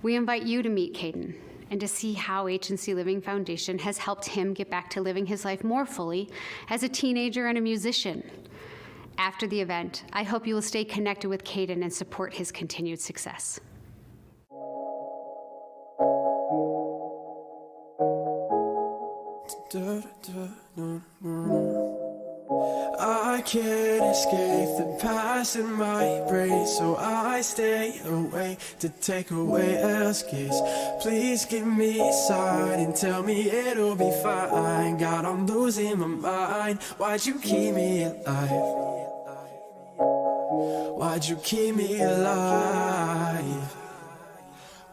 we invite you to meet Caden and to see how HNC Living Foundation has helped him get back to living his life more fully as a teenager and a musician. After the event, I hope you will stay connected with Caden and support his continued success. I can't escape the past in my brain, so I stay away to take away escapes. Please give me a sign and tell me it'll be fine. God, I'm losing my mind. Why'd you keep me alive? Why'd you keep me alive?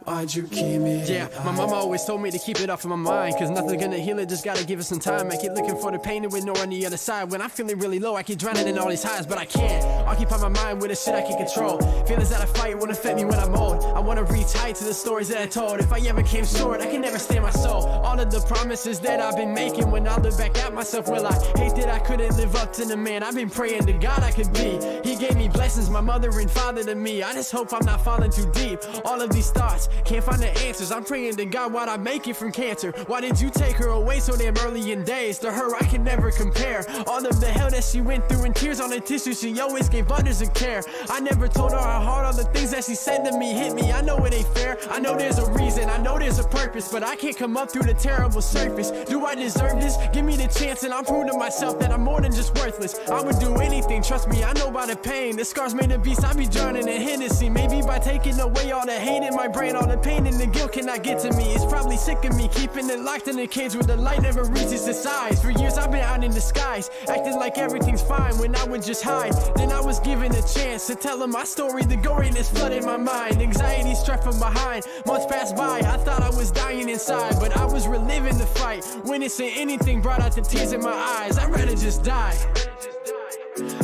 Why'd you keep me? Yeah, my mama always told me to keep it off of my mind, cause nothing's gonna heal it, just gotta give it some time. I keep looking for the pain and with no on the other side. When I'm feeling really low, I keep drowning in all these highs, but I can't occupy my mind with the shit I can control. Feelings that I fight won't affect me when I'm old. I wanna reach heights to the stories that I told. If I ever came short, I can never stand my soul. All of the promises that I've been making, when I look back at myself, well, I hate that I couldn't live up to the man I've been praying to God I could be. He gave me blessings, my mother and father to me. I just hope I'm not falling too deep. All of these thoughts, can't find the answers. I'm praying to God, why'd I make it from cancer? Why did you take her away so damn early in days? To her, I can never compare. All of the hell that she went through and tears on her tissue, she always gave others a care. I never told her how hard all the things that she said to me hit me. I know it ain't fair. I know there's a reason. I know there's a purpose, but I can't come up through the terrible surface. Do I deserve this? Give me the chance and I'll prove to myself that I'm more than just worthless. I would do anything, trust me, I know about the pain. The scars made a beast, I be drowning in Hennessy. Maybe by taking away all the hate in my brain, all the pain and the guilt cannot get to me. It's probably sick of me, keeping it locked in a cage where the light never reaches its eyes. For years I've been out in disguise, acting like everything's fine when I would just hide. Then I was given a chance to tell them my story. The goriness flooded my mind, anxiety struck from behind. Months passed by, I thought I was dying inside, but I was reliving the fight. Witnessing anything brought out the tears in my eyes. I'd rather just die.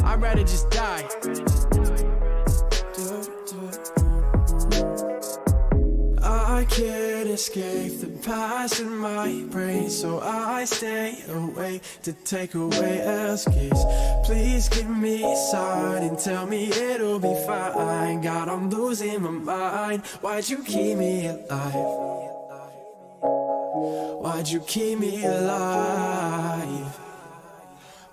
I'd rather just die. I can't escape the past in my brain, so I stay awake to take away escapes. Please give me a sign and tell me it'll be fine. God, I'm losing my mind. Why'd you keep me alive? Why'd you keep me alive?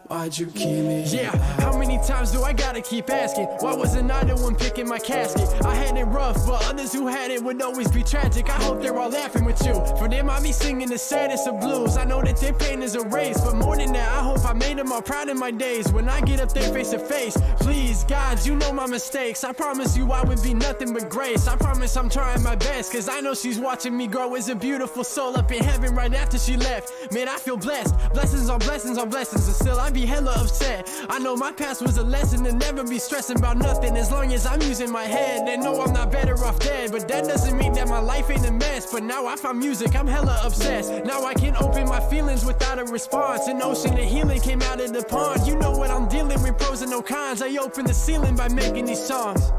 Why'd you keep me? Yeah, how many times do I gotta keep asking? Why wasn't I the one picking my casket? I had it rough, but others who had it would always be tragic. I hope they're all laughing with you. For them, I be singing the saddest of blues. I know that their pain is erased, but more than that, I hope I made them all proud in my days. When I get up there face to face, please, God, you know my mistakes. I promise you I would be nothing but grace. I promise I'm trying my best, cause I know she's watching me grow as a beautiful soul up in heaven right after she left. Man, I feel blessed. Blessings on blessings on blessings, and still I be hella upset. I know my past was a lesson to never be stressing about nothing. As long as I'm using my head, they know I'm not better off dead. But that doesn't mean that my life ain't a mess. But now I found music, I'm hella obsessed. Now I can open my feelings without a response. An ocean of healing came out of the pond. You know what I'm dealing with, pros and no cons. I open the ceiling by making these songs.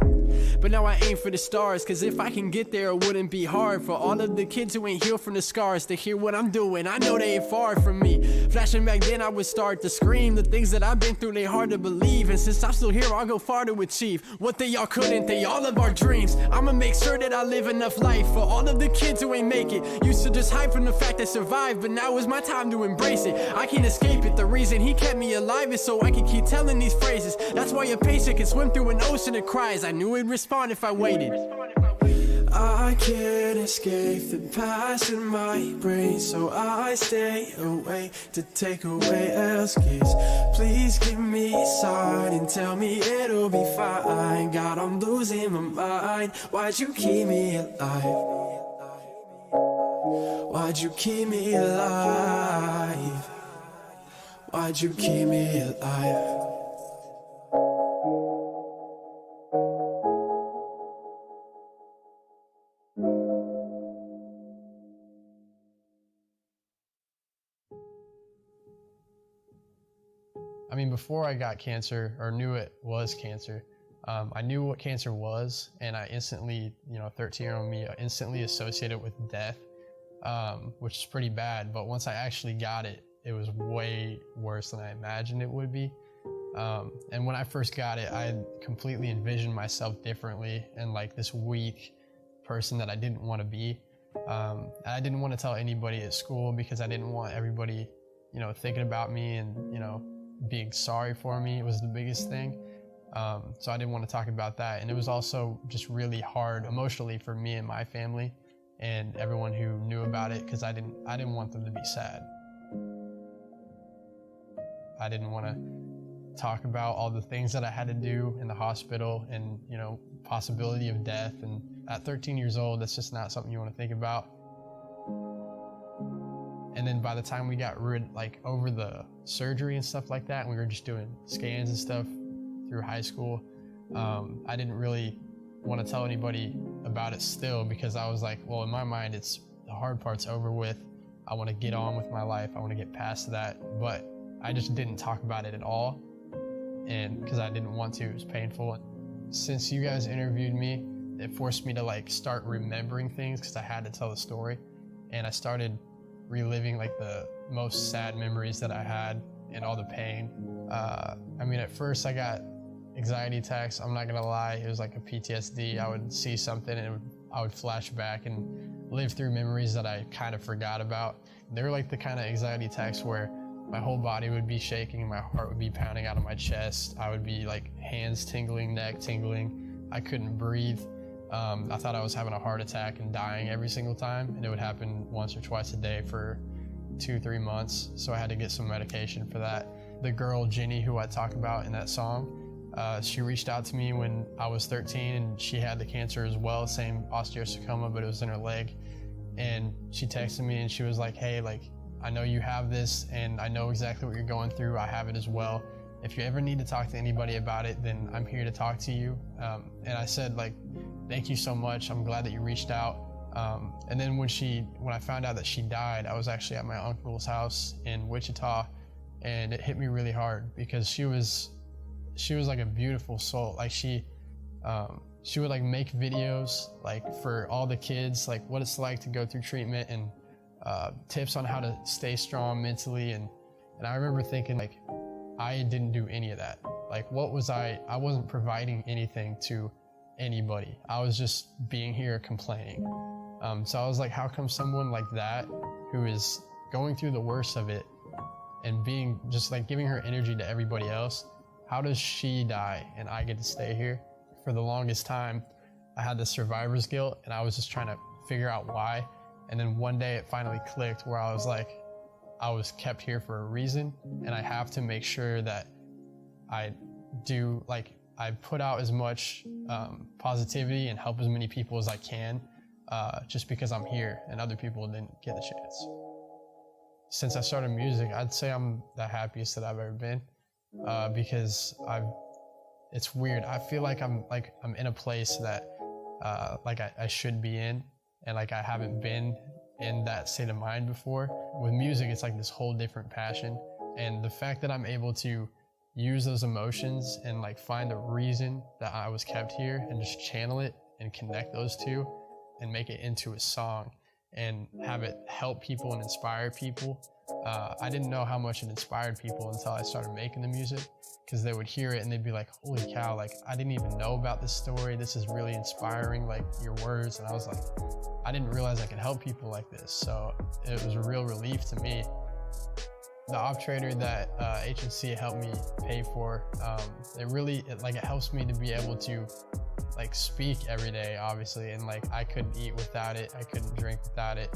But now I aim for the stars, cause if I can get there, it wouldn't be hard for all of the kids who ain't healed from the scars to hear what I'm doing. I know they ain't far from me. Flashing back then, I would start to scream. The things that I've been through, they hard to believe. And since I'm still here, I'll go far to achieve what they all couldn't, they all of our dreams. I'ma make sure that I live enough life for all of the kids who ain't make it. Used to just hide from the fact I survived, but now is my time to embrace it. I can't escape it, the reason he kept me alive is so I can keep telling these phrases. That's why a patient can swim through an ocean of cries. I knew it'd respond if I waited. I can't escape the past in my brain, so I stay awake to take away escapes. Please give me a sign and tell me it'll be fine. God, I'm losing my mind. Why'd you keep me alive? Why'd you keep me alive? Why'd you keep me alive? I mean, before I got cancer or knew it was cancer, I knew what cancer was, and I instantly, 13-year-old me, instantly associated it with death, which is pretty bad. But once I actually got it, it was way worse than I imagined it would be. And when I first got it, I completely envisioned myself differently and like this weak person that I didn't want to be. I didn't want to tell anybody at school because I didn't want everybody, thinking about me and, being sorry for me. It was the biggest thing. So I didn't want to talk about that. And it was also just really hard emotionally for me and my family and everyone who knew about it, because I didn't want them to be sad. I didn't want to talk about all the things that I had to do in the hospital and, possibility of death. And at 13 years old, that's just not something you want to think about. And then by the time we got over the surgery and stuff like that, and we were just doing scans and stuff through high school, I didn't really want to tell anybody about it still, because I was like, well, in my mind, the hard part's over with. I want to get on with my life. I want to get past that. But I just didn't talk about it at all. And because I didn't want to, it was painful. Since you guys interviewed me, it forced me to like start remembering things, because I had to tell the story. And I started reliving like the most sad memories that I had and all the pain. I mean, at first I got anxiety attacks. I'm not gonna lie, it was like a PTSD. I would see something and I would flash back and live through memories that I kind of forgot about. They were like the kind of anxiety attacks where my whole body would be shaking, my heart would be pounding out of my chest. I would be like hands tingling, neck tingling. I couldn't breathe. I thought I was having a heart attack and dying every single time, and it would happen once or twice a day for 2-3 months. So I had to get some medication for that. The girl, Jenny, who I talk about in that song, she reached out to me when I was 13, and she had the cancer as well, same osteosarcoma, but it was in her leg. And she texted me and she was like, hey, like, I know you have this and I know exactly what you're going through. I have it as well. If you ever need to talk to anybody about it, then I'm here to talk to you. And I said, like, thank you so much. I'm glad that you reached out. And then when I found out that she died, I was actually at my uncle's house in Wichita, and it hit me really hard because she was like a beautiful soul. Like she would like make videos like for all the kids, like what it's like to go through treatment and tips on how to stay strong mentally. And I remember thinking, like, I didn't do any of that. Like, what was I wasn't providing anything to anybody. I was just being here complaining. So I was like, how come someone like that, who is going through the worst of it and being just like giving her energy to everybody else, how does she die and I get to stay here? For the longest time, I had this survivor's guilt, and I was just trying to figure out why. And then one day it finally clicked, where I was like, I was kept here for a reason, and I have to make sure that I put out as much positivity and help as many people as I can, just because I'm here and other people didn't get the chance. Since I started music, I'd say I'm the happiest that I've ever been, because it's weird. I feel like I'm in a place that I should be in, and like I haven't been in that state of mind before. With music, it's like this whole different passion, and the fact that I'm able to use those emotions and like find a reason that I was kept here and just channel it and connect those two and make it into a song and have it help people and inspire people. I didn't know how much it inspired people until I started making the music, because they would hear it and they'd be like, holy cow, like I didn't even know about this story. This is really inspiring, like your words. And I was like, I didn't realize I could help people like this. So it was a real relief to me. The operator that HNC helped me pay for, it helps me to be able to like speak every day, obviously, and like I couldn't eat without it, I couldn't drink without it,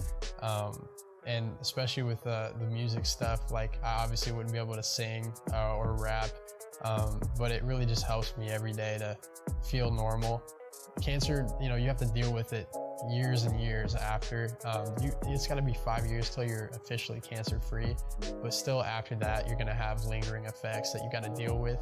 and especially with the music stuff, like I obviously wouldn't be able to sing or rap, but it really just helps me every day to feel normal. Cancer, you have to deal with it years and years after. It's got to be 5 years till you're officially cancer free, but still after that you're gonna have lingering effects that you got to deal with.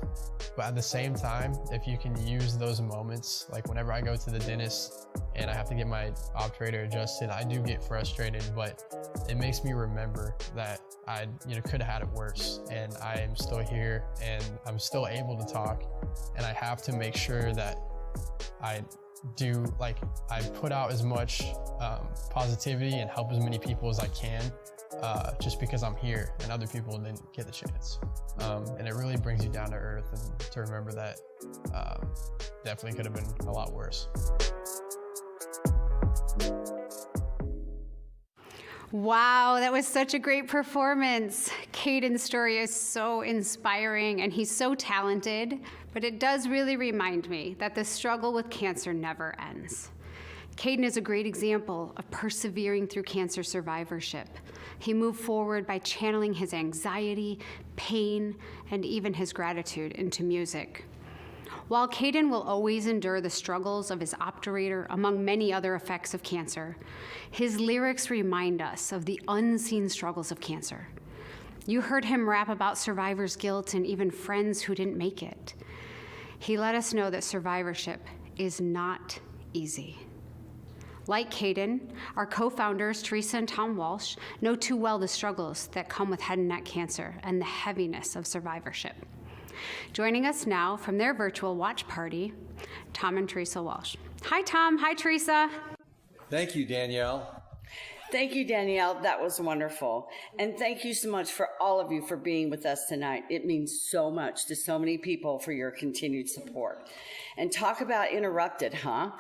But at the same time, if you can use those moments, like whenever I go to the dentist and I have to get my obturator adjusted, I do get frustrated, but it makes me remember that I could have had it worse, and I am still here and I'm still able to talk, and I have to make sure that I put out as much positivity and help as many people as I can, just because I'm here and other people didn't get the chance. And it really brings you down to earth, and to remember that definitely could have been a lot worse. Wow, that was such a great performance. Caden's story is so inspiring, and he's so talented, but it does really remind me that the struggle with cancer never ends. Caden is a great example of persevering through cancer survivorship. He moved forward by channeling his anxiety, pain, and even his gratitude into music. While Caden will always endure the struggles of his obturator, among many other effects of cancer, his lyrics remind us of the unseen struggles of cancer. You heard him rap about survivor's guilt and even friends who didn't make it. He let us know that survivorship is not easy. Like Caden, our co-founders, Teresa and Tom Walsh, know too well the struggles that come with head and neck cancer and the heaviness of survivorship. Joining us now from their virtual watch party, Tom and Teresa Walsh. Hi, Tom. Hi, Teresa. Thank you, Danielle. Thank you, Danielle. That was wonderful. And thank you so much for all of you for being with us tonight. It means so much to so many people for your continued support. And talk about interrupted, huh?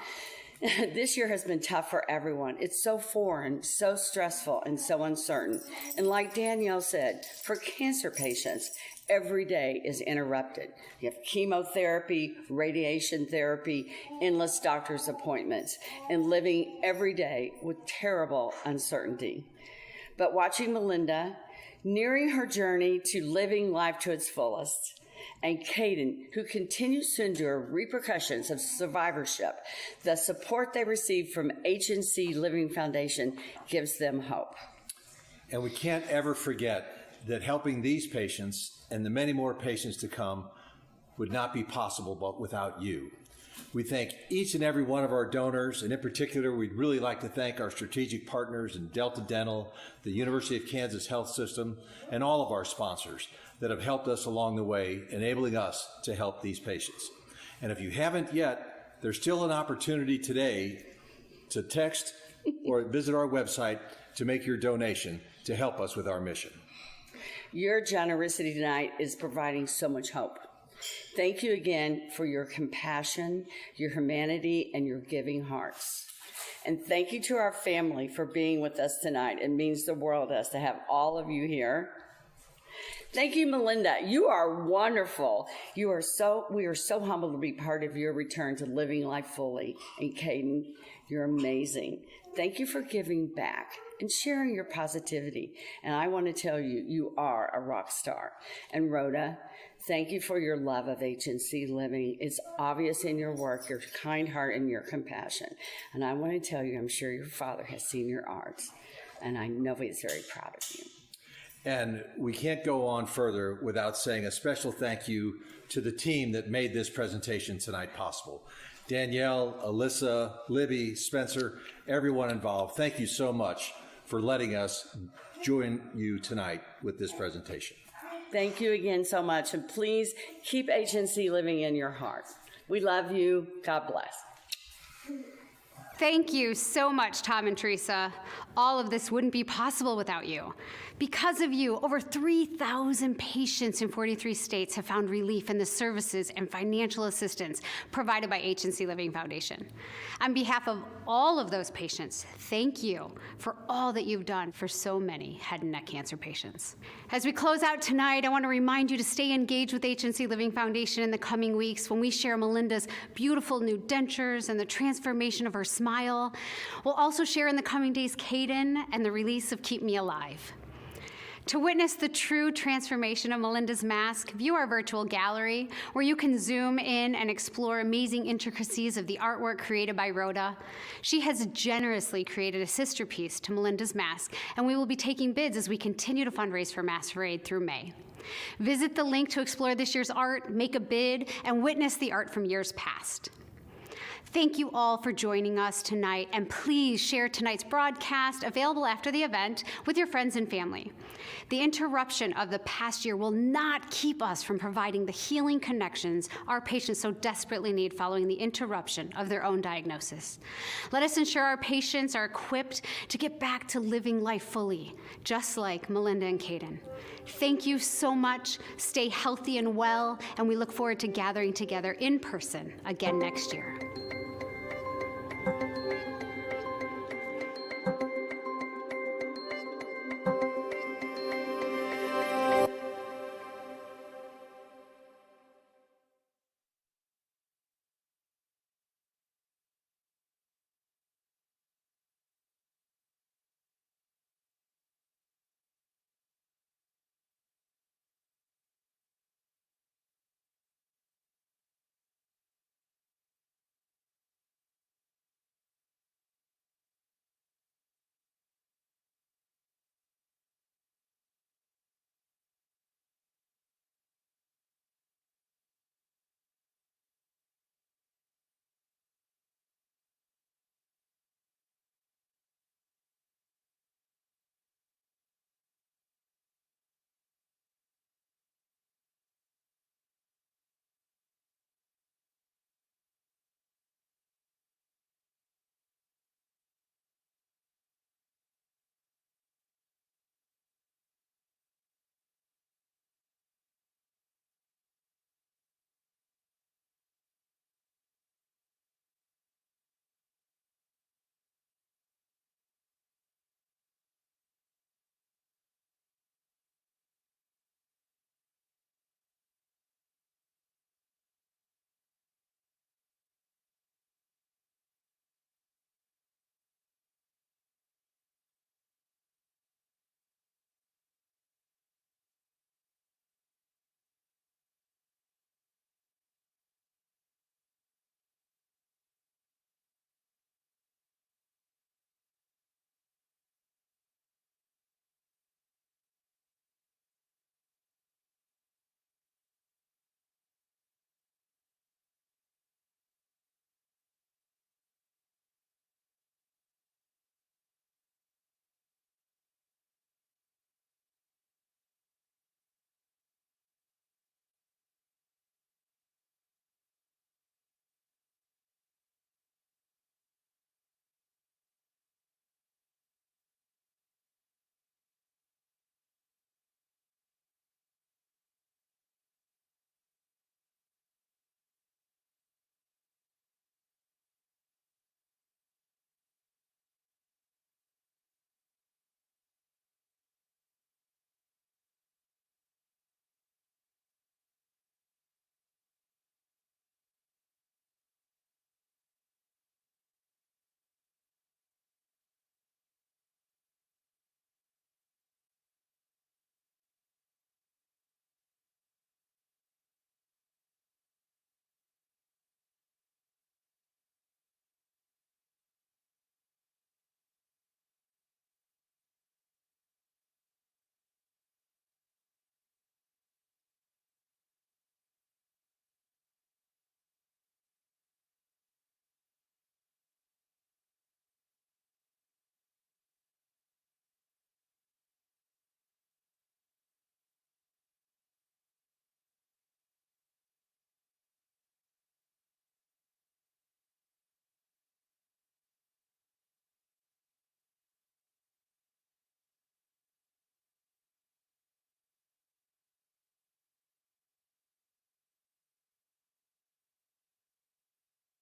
This year has been tough for everyone. It's so foreign, so stressful, and so uncertain. And like Danielle said, for cancer patients, every day is interrupted. You have chemotherapy, radiation therapy, endless doctor's appointments, and living every day with terrible uncertainty. But watching Melinda, nearing her journey to living life to its fullest, and Caden, who continues to endure repercussions of survivorship, the support they receive from HNC Living Foundation gives them hope. And we can't ever forget that helping these patients and the many more patients to come would not be possible but without you. We thank each and every one of our donors, and in particular, we'd really like to thank our strategic partners in Delta Dental, the University of Kansas Health System, and all of our sponsors that have helped us along the way, enabling us to help these patients. And if you haven't yet, there's still an opportunity today to text or visit our website to make your donation to help us with our mission. Your generosity tonight is providing so much hope. Thank you again for your compassion, your humanity, and your giving hearts. And thank you to our family for being with us tonight. It means the world to us to have all of you here. Thank you, Melinda. You are wonderful. We are so humbled to be part of your return to living life fully. And Caden, you're amazing. Thank you for giving back and sharing your positivity. And I want to tell you, you are a rock star. And Rhoda, thank you for your love of HNC Living. It's obvious in your work, your kind heart, and your compassion. And I want to tell you, I'm sure your father has seen your art, and I know he's very proud of you. And we can't go on further without saying a special thank you to the team that made this presentation tonight possible. Danielle, Alyssa, Libby, Spencer, everyone involved, thank you so much for letting us join you tonight with this presentation. Thank you again so much, and please keep HNC Living in your heart. We love you. God bless. Thank you so much, Tom and Teresa. All of this wouldn't be possible without you. Because of you, over 3,000 patients in 43 states have found relief in the services and financial assistance provided by HNC Living Foundation. On behalf of all of those patients, thank you for all that you've done for so many head and neck cancer patients. As we close out tonight, I want to remind you to stay engaged with HNC Living Foundation in the coming weeks when we share Melinda's beautiful new dentures and the transformation of her smile. We'll also share in the coming days Caden and the release of Keep Me Alive. To witness the true transformation of Melinda's mask, view our virtual gallery, where you can zoom in and explore amazing intricacies of the artwork created by Rhoda. She has generously created a sister piece to Melinda's mask, and we will be taking bids as we continue to fundraise for Mass for Aid through May. Visit the link to explore this year's art, make a bid, and witness the art from years past. Thank you all for joining us tonight, and please share tonight's broadcast, available after the event, with your friends and family. The interruption of the past year will not keep us from providing the healing connections our patients so desperately need following the interruption of their own diagnosis. Let us ensure our patients are equipped to get back to living life fully, just like Melinda and Caden. Thank you so much. Stay healthy and well, and we look forward to gathering together in person again next year.